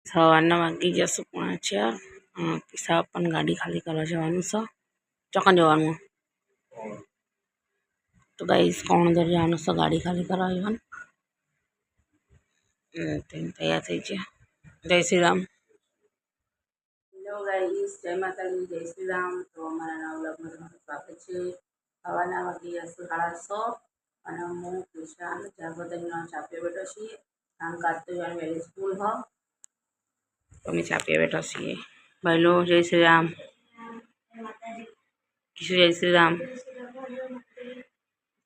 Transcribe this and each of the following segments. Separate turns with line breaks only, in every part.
સવારના વાગી જશે 5:45 કિસ્સા પણ ગાડી ખાલી કરવા જવાનું છે ચોકન જવાનું તો ગાઈસ કોણ અંદર જવાનું છે ગાડી ખાલી કરવા જવાનું તૈયાર થઈ ગયા જય શ્રી રામ હેલો ગાઈસ જય માતાજી જય શ્રી રામ તો અમારા નવા વ્લોગમાં તમારું સ્વાગત છે સવારના વાગી જશે 6:30 અને હું કિશાન જાગોદરીનો ચાપીએ બેઠો છીએ કામ કાઢતો જવાની વહેલી સ્કૂલ હો તો અમે ચાપીએ બેઠા છીએ ભાઈલો જય શ્રી રામ કિશુ જય શ્રી રામ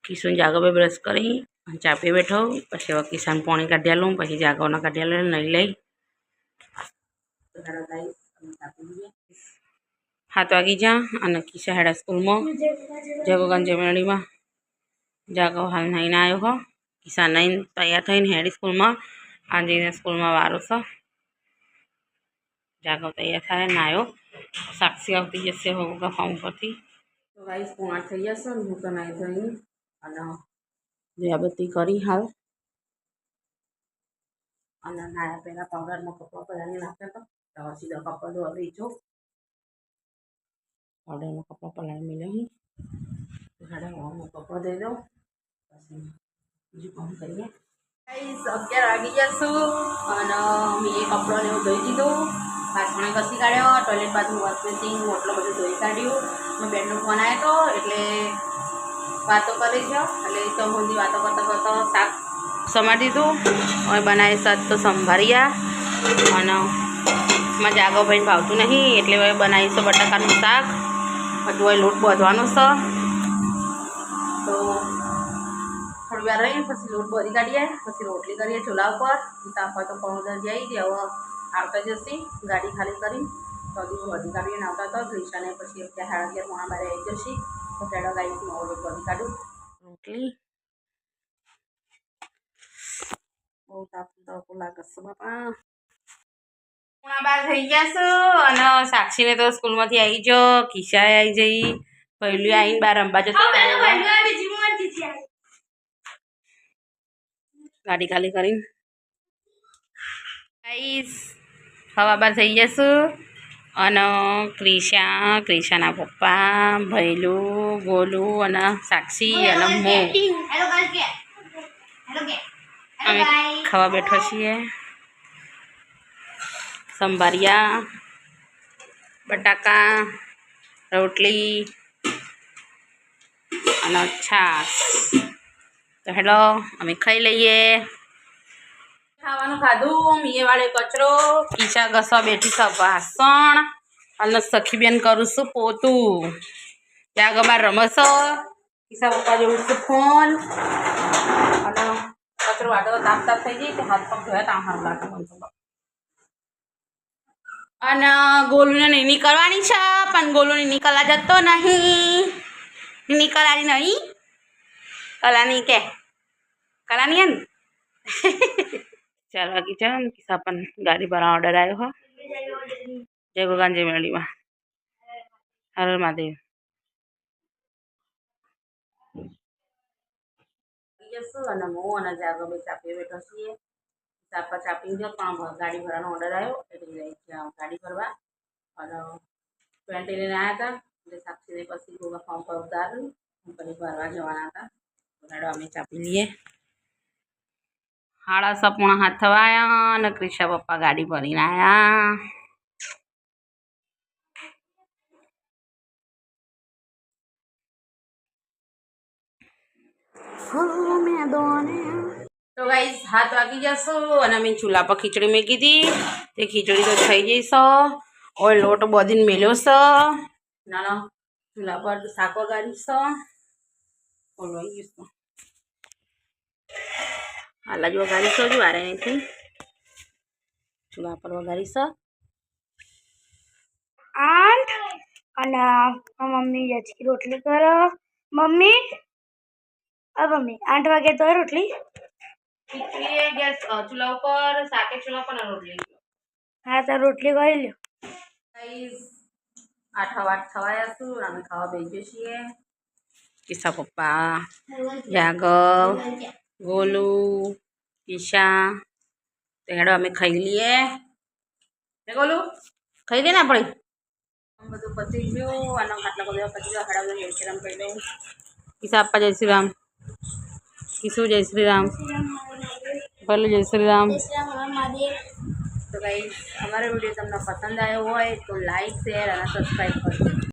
કિશુન જાગો पे ब्रश કરી ચાપીએ બેઠો પછી હવે કિશાન પાણી કાઢ્યા લઉં પછી જાગોના કાઢ્યા લઉં નહીં લઈ તો હેડા ગાઈસ અમે ચાપી લઈએ 7 વાગી જા અને કિશા હેડા સ્કૂલમાં જગોગંજ મેળીમાં જાગો હાલ નહીં આવ્યો હો કિશા નહીં તૈયાર થઈને હેડી સ્કૂલમાં આજે સ્કૂલમાં વારો છે જાગો તૈયાર થાય ના આવ્યો સાક્ષી આવતી જશે હોગા ફોર્મ પરથી તો ગાઈસ 8:30 થઈ જશે હું તો નહીં થઈ અને દિયાબત્તી કરી હાલ અને નાયા પહેલાં પાવડરમાં કપડાં પલાળી નાખ્યા હતા તો સીધા કપડાં ધોવા બેચો પાવડરમાં કપડાં પલાળી મેળવી સાડા 9 કપડાં દઈ દઉં પછી બીજું કામ કરીએ 11 વાગી જશું અને મેં એ કપડાં એવું ધોઈ દીધું વાસણે ઘસી કાઢ્યો ટોયલેટ બાથરૂમ વોશ બેસિન મોટલું બધું ધોઈ કાઢ્યું મેં બેનનો ફોન આવ્યો હતો એટલે વાતો કરી છે એટલે ચમોદી વાતો કરતા કરતા શાક સમારી દીધું હવે બનાવી શાક તો સંભાળ્યા અને માં જાગો ભાઈને ભાવતું નહીં એટલે હવે બનાવીશું બટાકાનું શાક બધું હવે લોટ બાંધવાનો છે તો થોડી વાર રહીને પછી લોટ બાંધી કાઢીએ પછી રોટલી કરીએ ચૂલા ઉપર તાપા તો પાઉડર જઈ દે હવે આવતા જશે ગાડી ખાલી કરી તો હજી બાંધી કાઢીને આવતા તો ક્રિશાને પછી 11:30 પોણા 12 આવી જશે તો પેડા ગાઈસમાં ઓલો બાંધી કાઢું રોટલી બહુ તાપ લાગે છે બાપા પોણા 12 થઈ જશે અને સાક્ષીને તો સ્કૂલમાંથી આવી જો કિશાએ આવી જઈ પહેલું આવીને બહાર રમવા જતો ગાડી ખાલી કરીને ગાઈસ 12:15 થઈ જશે અને ક્રિશાના પપ્પા ભૈલું ગોલું અને સાક્ષી અને હું અમે ખાવા બેઠો છીએ સંભારિયા બટાકા રોટલી અને છાશ તો હેલો અમે ખાઈ લઈએ ખાવાનું ખાધું મીએ વાળે કચરો કિશા ઘસવા બેઠી છે વાસણ અને સખીબેન કરું છું પોતું ત્યાં ગબાર રમશો કિશા પપ્પા જેવું છે ફોન અને કચરો વાટો તાપ તાપ થઈ જાય તો હાથ પગ ધોયા ત્યાં હાથ લાગે બનતો અને ગોલુને નહીં નીકળવાની છે પણ ગોલુને નીકળવા જતો નહીં નીકળવાની નહીં કલાની કે કલાની હે ને 4 વાગી છે ને કિસ્સા પણ ગાડી પર ઓર્ડર આવ્યો હો જય ગોગાંજે મેળીમાં હર મહાદેવ અને હું અને જાગો બે ચાપીએ બેઠો છીએ ચાપા ચાપી ગયો પણ ગાડી ભરવાનો ઓર્ડર આવ્યો એટલે લઈ ગયા ગાડી ભરવા અને 20 લઈને આવ્યા હતા એટલે સાક્ષીને પછી ગોગા ફોર્મ પર ઉતાર્યું પછી ભરવા જવાના હતા તો અમે ચાપી લઈએ 6:30 થવા આવ્યા અને ક્રિશા પપ્પા ગાડી ભરીને આવ્યા તો ગાઈસ 7 વાગી જશો અને અમે ચૂલા પર ખીચડી મૂકી હતી તે ખીચડી તો થઈ જઈશ ઓય લોટ બધીને મેલ્યો છે નાનો ચૂલા પર શાક વગાડીશ ઓલવાઈ ગયું હાલ જ વગાડીશ હજુ વારે નથી ચૂલા પર વગાડીશ
આંટ અને મમ્મી જચકી રોટલી કરો મમ્મી મમ્મી 8 વાગે તો રોટલી
ખીચડી ગેસ ચૂલા ઉપર શાકે ચૂલા પર રોટલી
હા તો રોટલી કરી લ્યો
ગાઈસ 8 થવાયા છું અમે ખાવા બેસીએ છીએ કિસ્સા પપ્પા જાગવ ગોલू કિશા તો હેડો અમે ખાઈ લઈએ મેં બોલું ખાઈ દે ને પડી આમ બધું પતી ગયું અને આટલા બધા પતી ગયો હળાવજો જય શ્રી રામ કહી દઉં ઈશા આપવા જય શ્રી રામ ઈશુ જય શ્રી રામ ભલે જય શ્રી રામ તો ગાઈસ અમારો વિડીયો તમને પસંદ આવ્યો હોય તો લાઈક શેર અને સબસ્ક્રાઈબ કરજો